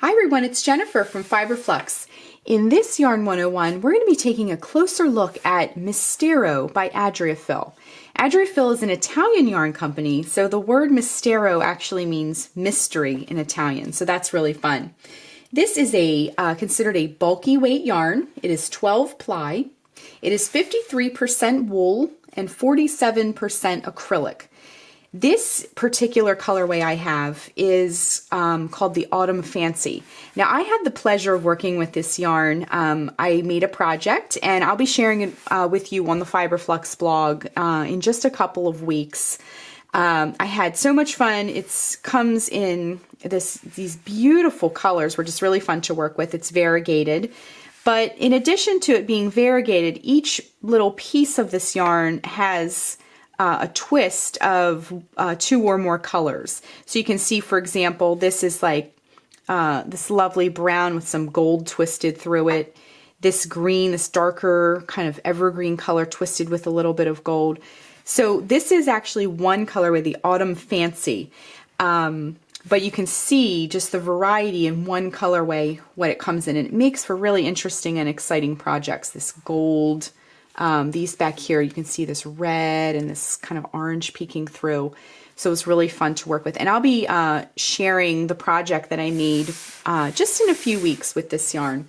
Hi everyone, it's Jennifer from Fiberflux. In this Yarn 101, we're going to be taking a closer look at Mistero by Adriafil. Adriafil is an Italian yarn company, so the word Mistero actually means mystery in Italian, so that's really fun. This is considered a bulky weight yarn. It is 12 ply. It is 53% wool and 47% acrylic. This particular colorway I have is called the Autumn Fancy. Now I had the pleasure of working with this yarn. I made a project and I'll be sharing it with you on the Fiberflux blog in just a couple of weeks. I had so much fun. It comes in these beautiful colors, were just really fun to work with. It's variegated. But in addition to it being variegated, each little piece of this yarn has a twist of 2 or more colors. So you can see, for example, this is like this lovely brown with some gold twisted through it. This green, this darker kind of evergreen color twisted with a little bit of gold. So this is actually one colorway, the Autumn Fancy. But you can see just the variety in one colorway, what it comes in. And it makes for really interesting and exciting projects. This gold, these back here, you can see this red and this kind of orange peeking through. So it's really fun to work with. And I'll be sharing the project that I made just in a few weeks with this yarn.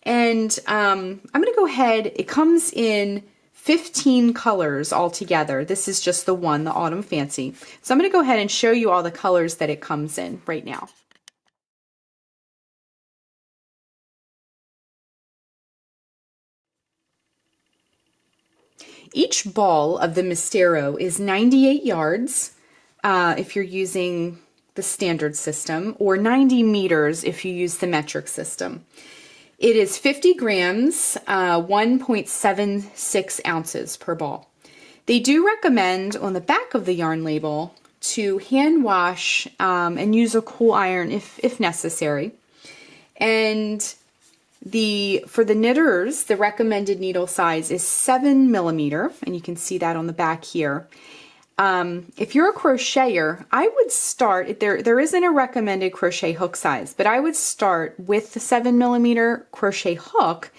And I'm going to go ahead, it comes in 15 colors altogether. This is just the one, the Autumn Fancy. So I'm going to go ahead and show you all the colors that it comes in right now. Each ball of the Mistero is 98 yards if you're using the standard system, or 90 meters if you use the metric system. It is 50 grams, 1.76 ounces per ball. They do recommend on the back of the yarn label to hand wash and use a cool iron if necessary. And for the knitters, the recommended needle size is 7 millimeter, and you can see that on the back here. If you're a crocheter, I would start, there isn't a recommended crochet hook size, but I would start with the 7 millimeter crochet hook,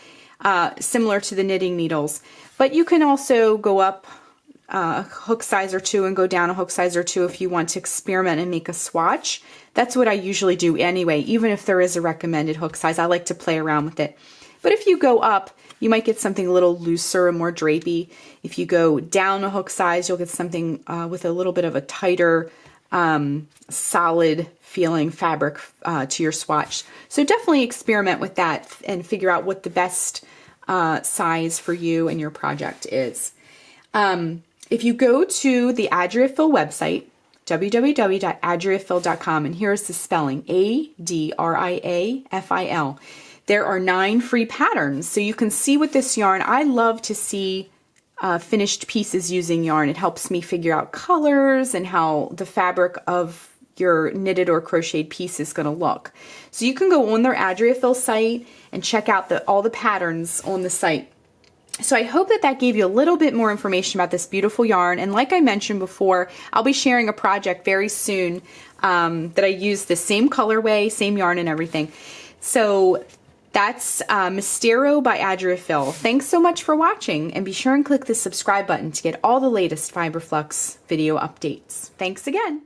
similar to the knitting needles. But you can also go up a hook size or 2 and go down a hook size or 2 if you want to experiment and make a swatch. That's what I usually do anyway, even if there is a recommended hook size. I like to play around with it. But if you go up, you might get something a little looser and more drapey. If you go down a hook size, you'll get something with a little bit of a tighter, solid feeling fabric to your swatch. So definitely experiment with that and figure out what the best size for you and your project is. If you go to the Adriafil website, www.adriafil.com, and here's the spelling, Adriafil. There are 9 free patterns, so you can see with this yarn. I love to see finished pieces using yarn. It helps me figure out colors and how the fabric of your knitted or crocheted piece is going to look. So you can go on their Adriafil site and check out all the patterns on the site. So I hope that gave you a little bit more information about this beautiful yarn. And like I mentioned before, I'll be sharing a project very soon that I use the same colorway, same yarn and everything. So that's Mistero by Adriafil. Thanks so much for watching, and be sure and click the subscribe button to get all the latest Fiberflux video updates. Thanks again.